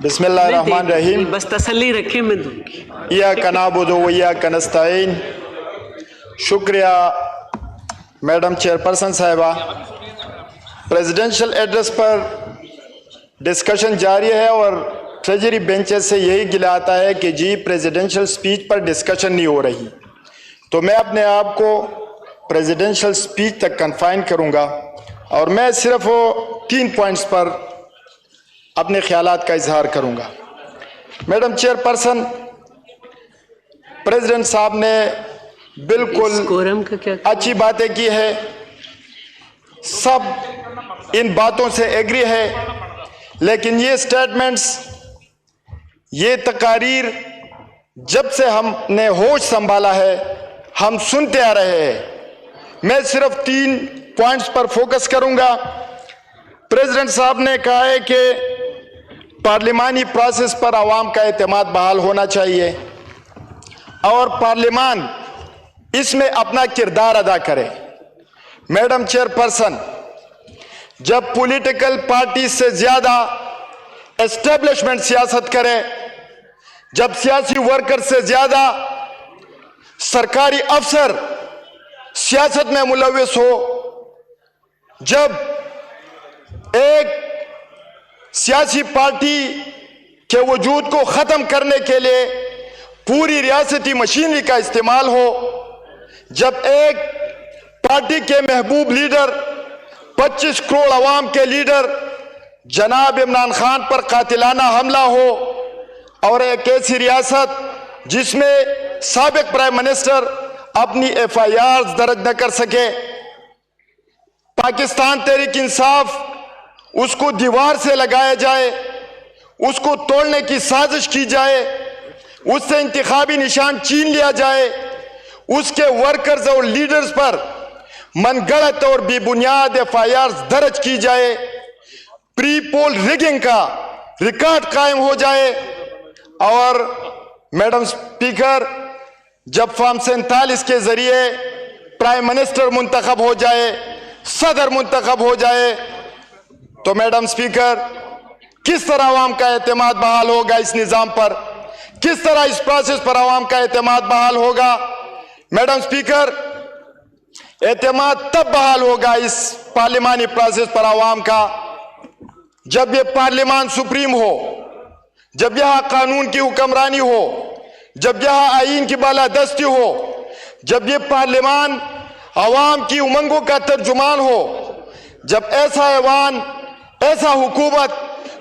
बिस्मिल्लाहिर्रहमानिर्रहीम। बस तसल्ली रखें, मैं दूंगी। इय्याक नअबुदु व इय्याक नस्तईन। शुक्रिया मैडम चेयरपर्सन साहिबा। प्रेसिडेंशियल एड्रेस पर डिस्कशन जारी है और ट्रेजरी बेंचेस से यही गिला आता है कि जी प्रेसिडेंशियल स्पीच पर डिस्कशन नहीं हो रही, तो मैं अपने आप को प्रेसिडेंशियल स्पीच तक कन्फाइन करूंगा और मैं सिर्फ 3 पॉइंट्स पर अपने ख्यालात का इजहार करूंगा। मैडम चेयरपर्सन, प्रेसिडेंट साहब ने बिल्कुल अच्छी बातें की है, सब इन बातों से एग्री है, लेकिन ये स्टेटमेंट्स, ये तकारीर जब से हमने होश संभाला है हम सुनते आ रहे हैं। मैं सिर्फ 3 पॉइंट्स पर फोकस करूंगा। प्रेसिडेंट साहब ने कहा है कि पार्लिमानी प्रोसेस पर आवाम का एतमाद बहाल होना चाहिए और पार्लिमान इसमें अपना किरदार अदा करे। मैडम चेयरपर्सन, जब पॉलिटिकल पार्टी से ज्यादा एस्टेब्लिशमेंट सियासत करे, जब सियासी वर्कर से ज्यादा सरकारी अफसर सियासत में मुलव्विस हो, जब एक सियासी पार्टी के वजूद को खत्म करने के लिए पूरी रियासती मशीनरी का इस्तेमाल हो, जब एक पार्टी के महबूब लीडर 25 करोड़ अवाम के लीडर जनाब इमरान खान पर कातिलाना हमला हो और एक ऐसी रियासत जिसमें साबिक प्राइम मिनिस्टर अपनी FIR दर्ज न कर सके, पाकिस्तान तहरीक इंसाफ उसको दीवार से लगाया जाए, उसको तोड़ने की साजिश की जाए, उससे इंतखाबी निशान छीन लिया जाए, उसके वर्कर्स और लीडर्स पर मनगढ़ंत और बेबुनियाद FIR दर्ज की जाए, प्री पोल रिगिंग का रिकॉर्ड कायम हो जाए और मैडम स्पीकर, जब फॉर्म 47 के जरिए प्राइम मिनिस्टर मुंतखब हो जाए, सदर मुंतखब हो जाए, तो मैडम स्पीकर किस तरह आवाम का एतमाद बहाल होगा इस निज़ाम पर, किस तरह इस प्रोसेस पर आवाम का एतमाद बहाल होगा। मैडम स्पीकर, एतमाद तब बहाल होगा इस पार्लिमानी प्रोसेस पर आवाम का जब ये पार्लिमान सुप्रीम हो, जब यहां कानून की हुक्मरानी हो, जब यहां आईन की बालादस्ती हो, जब ये पार्लिमान आवाम की उमंगों का तर्जुमान हो, जब ऐसा ऐवान, ऐसा हुकूमत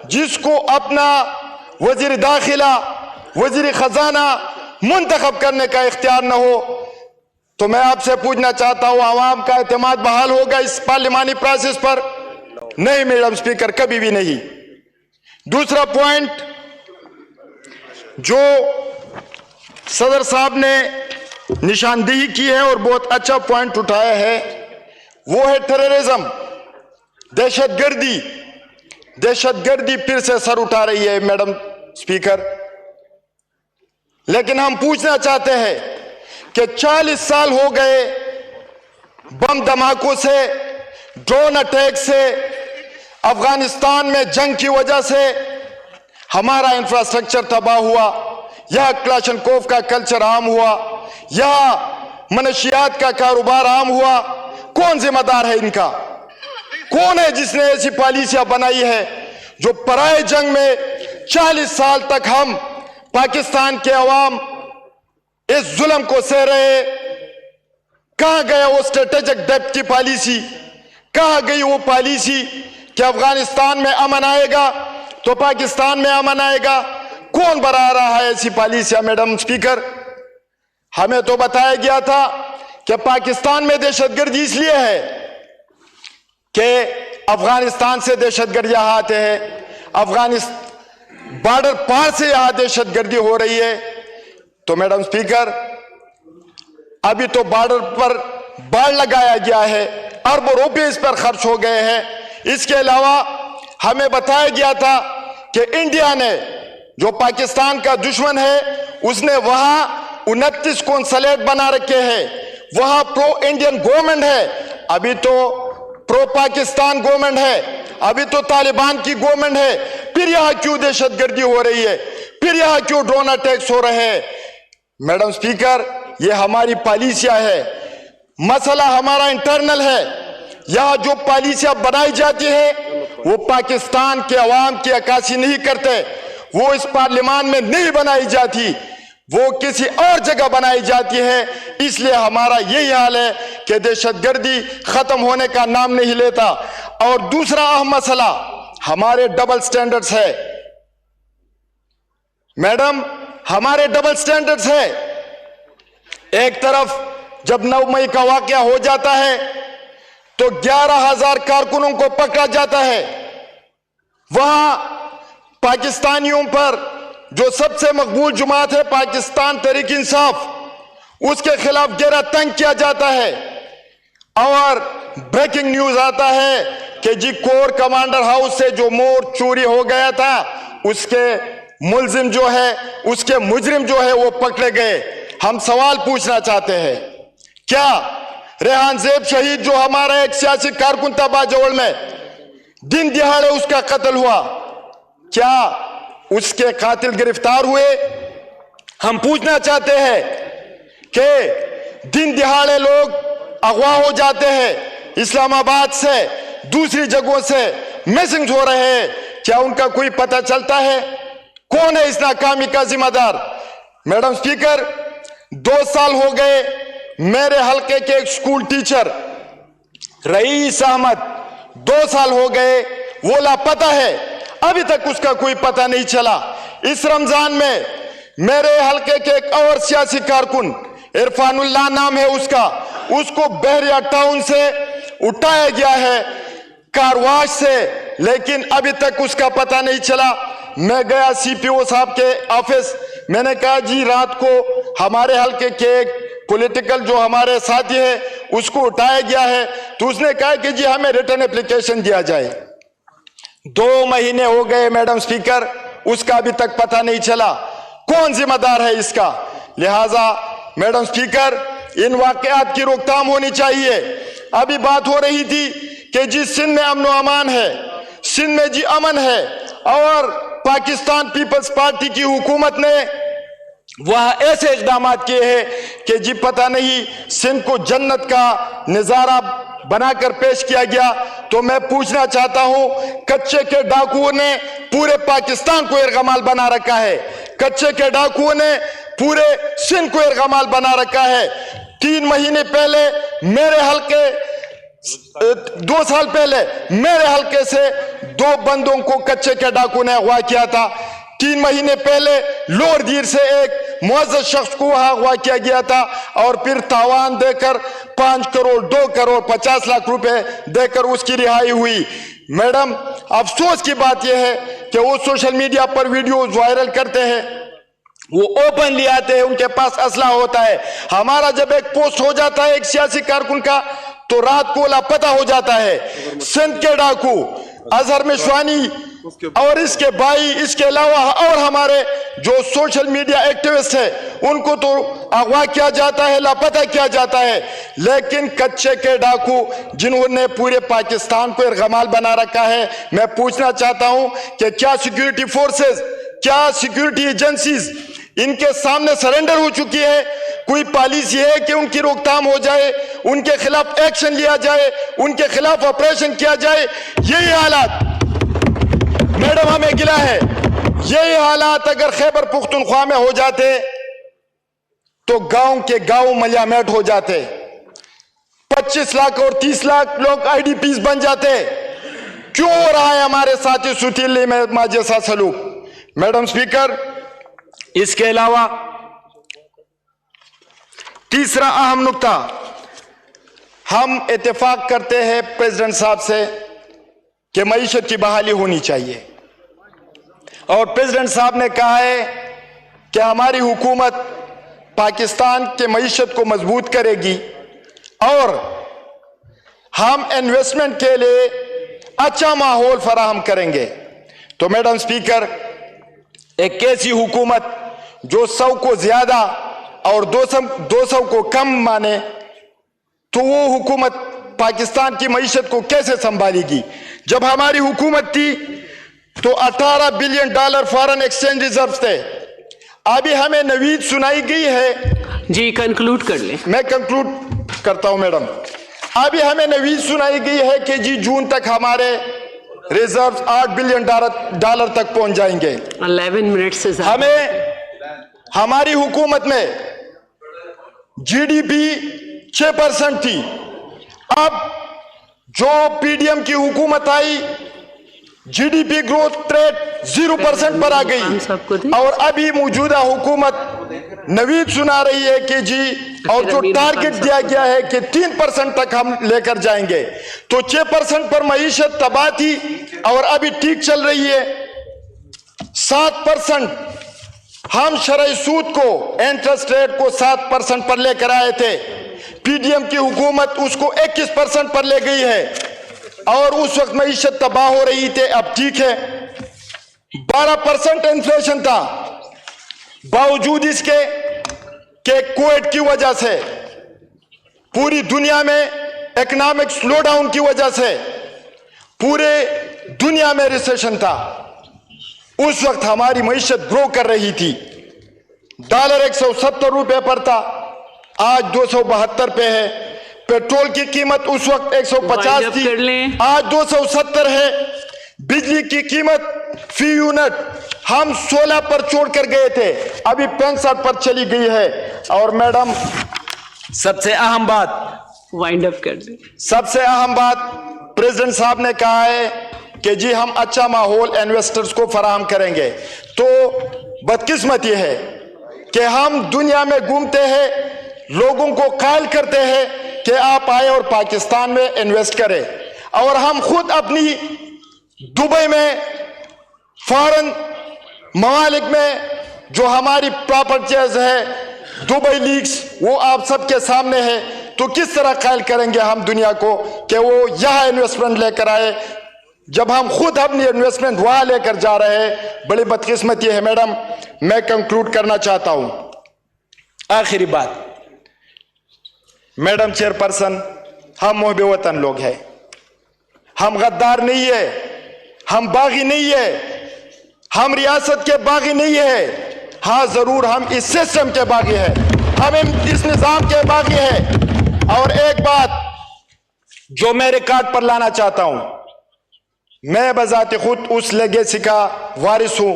जिसको अपना वजीर दाखिला, वजीर खजाना मुंतखब करने का इख्तियार न हो, तो मैं आपसे पूछना चाहता हूं, आवाम का एतमाद बहाल होगा इस पार्लिमानी प्रोसेस पर? नहीं मैडम स्पीकर, कभी भी नहीं। दूसरा पॉइंट जो सदर साहब ने निशानदेही की है और बहुत अच्छा पॉइंट उठाया है, वो है टेररिज्म, दहशतगर्दी। दहशतगर्दी फिर से सर उठा रही है मैडम स्पीकर, लेकिन हम पूछना चाहते हैं कि 40 साल हो गए बम धमाकों से, ड्रोन अटैक से, अफगानिस्तान में जंग की वजह से हमारा इंफ्रास्ट्रक्चर तबाह हुआ, यह क्लाशनकोव का कल्चर आम हुआ, यह मनशियात का कारोबार आम हुआ। कौन जिम्मेदार है इनका? कौन है जिसने ऐसी पॉलिसियां बनाई है जो पराए जंग में 40 साल तक हम पाकिस्तान के अवाम इस जुल्म को सह रहे? कहां गया वो स्ट्रेटेजिक डेप्थ की पॉलिसी? कहां गई वो पॉलिसी कि अफगानिस्तान में अमन आएगा तो पाकिस्तान में अमन आएगा? कौन बना रहा है ऐसी पॉलिसियां? मैडम स्पीकर, हमें तो बताया गया था कि पाकिस्तान में दहशतगर्दी इसलिए है कि अफगानिस्तान से दहशतगर्दियां आते हैं, अफगानिस्तान बॉर्डर पार से यहां दहशतगर्दी हो रही है। तो मैडम स्पीकर, अभी तो बॉर्डर पर बाड़ लगाया गया है, अरबों रुपए इस पर खर्च हो गए हैं। इसके अलावा हमें बताया गया था कि इंडिया ने, जो पाकिस्तान का दुश्मन है, उसने वहां 29 कौंसलेट बना रखे हैं, वहां प्रो इंडियन गवर्नमेंट है, अभी तो प्रो पाकिस्तान गवर्नमेंट है, अभी तो तालिबान की गवर्नमेंट है। پھر یہاں کیوں دہشت گردی ہو رہی ہے, پھر یہاں کیوں ڈرون اٹیکس ہو رہے ہیں. میڈم سپیکر, یہ ہماری پالیسیاں ہے, مسئلہ ہمارا انٹرنل ہے. یہاں جو پالیسیاں بنائی جاتی ہے وہ پاکستان کے عوام کی عکاسی نہیں کرتے, وہ اس پارلیمان میں نہیں بنائی جاتی, وہ کسی اور جگہ بنائی جاتی ہے. اس لیے ہمارا یہی حال ہے کہ دہشت گردی ختم ہونے کا نام نہیں لیتا. اور دوسرا اہم مسئلہ ہمارے ڈبل سٹینڈرڈز ہے. میڈم, ہمارے ڈبل سٹینڈرڈز ہے. ایک طرف جب 9 مئی کا واقعہ ہو جاتا ہے تو 11,000 کارکنوں کو پکڑا جاتا ہے. وہاں پاکستانیوں پر جو سب سے مقبول جماعت ہے پاکستان تحریک انصاف, اس کے خلاف گیرہ تنگ کیا جاتا ہے. اور بریکنگ نیوز آتا ہے کہ جی کور کمانڈر ہاؤس سے جو مور چوری ہو گیا تھا اس کے ملزم جو ہے, اس کے مجرم جو ہے وہ پکڑے گئے. ہم سوال پوچھنا چاہتے ہیں, کیا ریحان زیب شہید جو ہمارا ایک سیاسی کارکن تھا باجوڑ میں, دن دہاڑے اس کا قتل ہوا, کیا اس کے قاتل گرفتار ہوئے؟ ہم پوچھنا چاہتے ہیں کہ دن دہاڑے لوگ اغوا ہو جاتے ہیں, اسلام آباد سے دوسری جگہوں سے مسنگ ہو رہے ہیں, کیا ان کا کوئی پتہ چلتا ہے؟ کون ہے اس ناکامی کا ذمہ دار؟ میڈم سپیکر, 2 سال ہو گئے میرے حلقے کے ایک سکول ٹیچر رئیس احمد, 2 سال ہو گئے وہ لاپتہ ہے, ابھی تک اس کا کوئی پتہ نہیں چلا. اس رمضان میں میرے حلقے کے ایک اور سیاسی کارکن عرفان اللہ نام ہے اس کا, اس کو بحریہ ٹاؤن سے اٹھایا گیا ہے کارواش سے, لیکن ابھی تک اس کا پتہ نہیں چلا. میں گیا سی پی او صاحب کے آفس, میں نے کہا جی رات کو ہمارے حلقے کے ایک پولیٹیکل جو ہمارے ساتھی ہے اس کو اٹھایا گیا ہے, تو اس نے کہا کہ جی ہمیں ریٹن اپلیکیشن دیا جائے. 2 مہینے ہو گئے میڈم سپیکر, اس کا ابھی تک پتہ نہیں چلا. کون ذمہ دار ہے اس کا؟ لہٰذا میڈم سپیکر, ان واقعات کی روک تھام ہونی چاہیے. ابھی بات ہو رہی تھی کہ جی سندھ میں امن و امان ہے, سندھ میں جی امن ہے, اور پاکستان پیپلز پارٹی کی حکومت نے وہاں ایسے اقدامات کیے ہیں کہ جی پتہ نہیں سندھ کو جنت کا نظارہ بنا کر پیش کیا گیا. تو میں پوچھنا چاہتا ہوں, کچے کے ڈاکوؤں نے پورے پاکستان کو ارغمال بنا رکھا ہے, کچے کے ڈاکوؤں نے پورے سندھ کو ارغمال بنا رکھا ہے. 3 مہینے پہلے میرے حلقے 2 سال پہلے میرے حلقے سے 2 بندوں کو کچے کے ڈاکو نے اغوا کیا تھا. 3 مہینے پہلے لور دیر سے ایک معزز شخص کو وہاں اغوا کیا گیا تھا, اور پھر تاوان دے کر 5 کروڑ 2 کروڑ 50 لاکھ روپے دے کر اس کی رہائی ہوئی. میڈم افسوس کی بات یہ ہے کہ وہ سوشل میڈیا پر ویڈیوز وائرل کرتے ہیں, وہ اوپنلی آتے ہیں, ان کے پاس اسلحہ ہوتا ہے. ہمارا جب ایک پوسٹ ہو جاتا ہے ایک سیاسی کارکن کا تو رات کو لاپتہ ہو جاتا ہے. سندھ کے ڈاکو اظہر مشوانی اور اس کے بھائی, اس کے علاوہ اور ہمارے جو سوشل میڈیا ایکٹیوسٹ ہیں ان کو تو اغوا کیا جاتا ہے, لاپتہ کیا جاتا ہے. لیکن کچے کے ڈاکو جنہوں نے پورے پاکستان کو ارغمال بنا رکھا ہے, میں پوچھنا چاہتا ہوں کہ کیا سیکیورٹی فورسز, کیا سیکیورٹی ایجنسیز ان کے سامنے سرنڈر ہو چکی ہے؟ کوئی پالیسی ہے کہ ان کی روک تھام ہو جائے, ان کے خلاف ایکشن لیا جائے, ان کے خلاف آپریشن کیا جائے؟ یہی حالات میڈم ہمیں گلا ہے, یہی حالات اگر خیبر پختونخوا میں ہو جاتے تو گاؤں کے گاؤں ملیامیٹ ہو جاتے, 25 لاکھ اور 30 لاکھ لوگ آئی ڈی پیز بن جاتے. کیوں ہو رہا ہے ہمارے ساتھی سوتیلی میں ماں جیسا سلوک؟ میڈم سپیکر, اس کے علاوہ تیسرا اہم نقطہ, ہم اتفاق کرتے ہیں پریزیڈنٹ صاحب سے کہ معیشت کی بحالی ہونی چاہیے, اور پریزیڈنٹ صاحب نے کہا ہے کہ ہماری حکومت پاکستان کے معیشت کو مضبوط کرے گی اور ہم انویسٹمنٹ کے لیے اچھا ماحول فراہم کریں گے. تو میڈم سپیکر, ایک ایسی حکومت جو 100 کو زیادہ اور 200 کو کم مانے تو وہ حکومت پاکستان کی معیشت کو کیسے سنبھالے گی؟ جب ہماری حکومت تھی तो $18 बिलियन फॉरेन एक्सचेंज रिजर्व थे। अभी हमें नवीद सुनाई गई है, जी कंक्लूड कर ले। मैं कंक्लूड करता हूं मैडम। अभी हमें नवीद सुनाई गई है कि जी जून तक हमारे रिजर्व $8 बिलियन तक पहुंच जाएंगे। 11 मिनट से ज्यादा। हमें हमारी हुकूमत में जीडीपी 6% थी, अब जो पीडीएम की हुकूमत आई जीडीपी ग्रोथ रेट 0% पर आ गई, और अभी मौजूदा हुकूमत नवीद सुना रही है कि जी और जो टारगेट दिया गया है कि 3% तक हम लेकर जाएंगे। तो 6% पर मईशत तबाह थी और अभी ठीक चल रही है। 7% हम शरई सूद को, इंटरेस्ट रेट को 7% पर लेकर आए थे, पीडीएम की हुकूमत उसको 21% पर ले गई है और उस वक्त मईशत तबाह हो रही थी, अब ठीक है। 12% इन्फ्लेशन था, बावजूद इसके कि कोविड की वजह से पूरी दुनिया में इकोनॉमिक स्लोडाउन की वजह से पूरे दुनिया में रिसेशन था, उस वक्त हमारी मईशत ग्रो कर रही थी। डॉलर 170 रुपए पर था, आज 272 पे है। पेट्रोल की कीमत उस वक्त 150 थी, आज 270 है। बिजली की कीमत फी यूनिट हम 16 पर छोड़कर गए थे, अभी 65 पर चली गई है। और मैडम सबसे अहम बात, वाइंड अप कर दे। सबसे अहम बात प्रेसिडेंट साहब ने कहा है कि जी हम अच्छा माहौल इन्वेस्टर्स को फराहम करेंगे। तो बदकिस्मती है कि हम दुनिया में घूमते हैं, लोगों को कायल करते हैं कि आप आए और पाकिस्तान में इन्वेस्ट करें, और हम खुद अपनी दुबई में, फॉरेन ममालिक में जो हमारी प्रॉपर्टीज है, दुबई लीग्स, वो आप सबके सामने है। तो किस तरह कायल करेंगे हम दुनिया को कि वो यहाँ इन्वेस्टमेंट लेकर आए, जब हम खुद अपनी इन्वेस्टमेंट वहां लेकर जा रहे हैं। बड़ी बदकिस्मती है मैडम। मैं कंक्लूड करना चाहता हूं, आखिरी बात, मैडम चेयरपर्सन, हम मोहब्बे वतन लोग हैं, हम गद्दार नहीं है, हम बागी नहीं है, हम रियासत के बागी नहीं है। हाँ जरूर हम इस सिस्टम के बागी है, हम इस निजाम के बागी है। और एक बात जो मैं रिकॉर्ड पर लाना चाहता हूं, मैं बजाते खुद उस लेगेसी का वारिस हूं।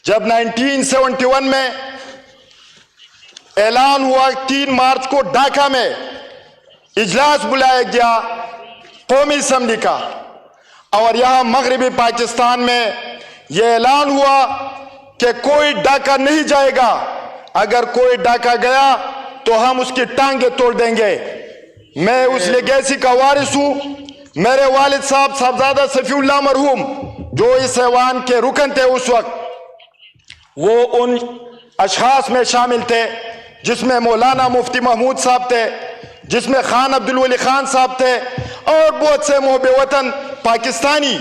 जब 1971 में ऐलान हुआ, 3 मार्च को ढाका में इजलास बुलाया गया कौमी असम्बली का, और यहां मगरबी पाकिस्तान में यह ऐलान हुआ कि कोई ढाका नहीं जाएगा, अगर कोई ढाका गया तो हम उसकी टांगे तोड़ देंगे। मैं उस लेगेसी का वारिस हूं। मेरे वालिद साहब साहबजादा सफीउल्लाह मरहूम, जो इस ऐवान के रुकन थे उस वक्त, वो उन अशखास में शामिल थे जिसमें मौलाना मुफ्ती महमूद साहब थे, जिसमें खान अब्दुल वली खान साहब थे, और बहुत से मोहब्बे वतन पाकिस्तानी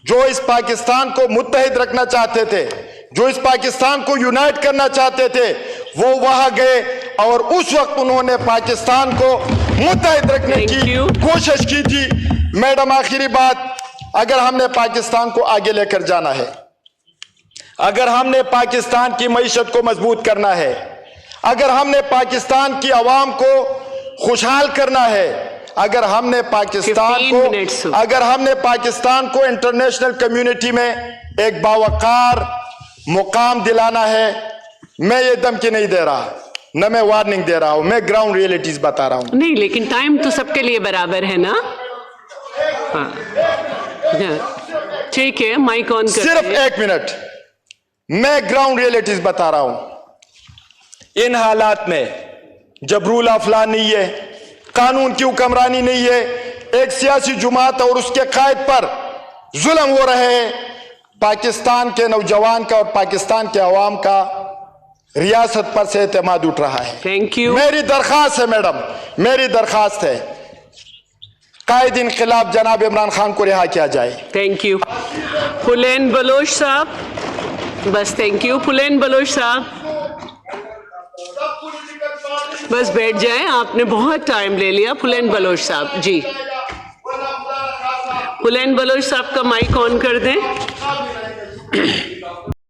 जो इस पाकिस्तान को मुत्तहिद रखना चाहते थे, जो इस पाकिस्तान को यूनाइट करना चाहते थे, वो वहां गए और उस वक्त उन्होंने पाकिस्तान को मुत्तहिद रखने की कोशिश की थी। मैडम आखिरी बात, अगर हमने पाकिस्तान को आगे लेकर जाना है, अगर हमने पाकिस्तान की मईशत को मजबूत करना है, अगर हमने पाकिस्तान की आवाम को खुशहाल करना है, अगर हमने पाकिस्तान को इंटरनेशनल कम्युनिटी में एक बावकार मुकाम दिलाना है, मैं ये धमकी नहीं दे रहा, न मैं वार्निंग दे रहा हूं, मैं ग्राउंड रियलिटीज बता रहा हूं। नहीं, लेकिन टाइम तो सबके लिए बराबर है ना। हाँ ठीक है, माइक ऑन कर। सिर्फ 1 मिनट, मैं ग्राउंड रियलिटीज बता रहा हूं। इन हालात में जब रूल ऑफ लॉ नहीं है, कानून की हुक्मरानी नहीं है, एक सियासी जुमात और उसके कायद पर जुल्म हो रहे हैं, पाकिस्तान के नौजवान का और पाकिस्तान के अवाम का रियासत पर से एतमाद उठ रहा है। Thank you. मेरी दरखास्त है मैडम, मेरी दरखास्त है, कायद इनकलाब जनाब इमरान खान को रिहा किया जाए। Thank you. फुलैन बलोच साहब, बस थैंक यू। फुलैन बलोच साहब बस बैठ जाएं, आपने बहुत टाइम ले लिया। फुलैन बलोच साहब जी, फुलैन बलोच साहब का माइक ऑन कर दें।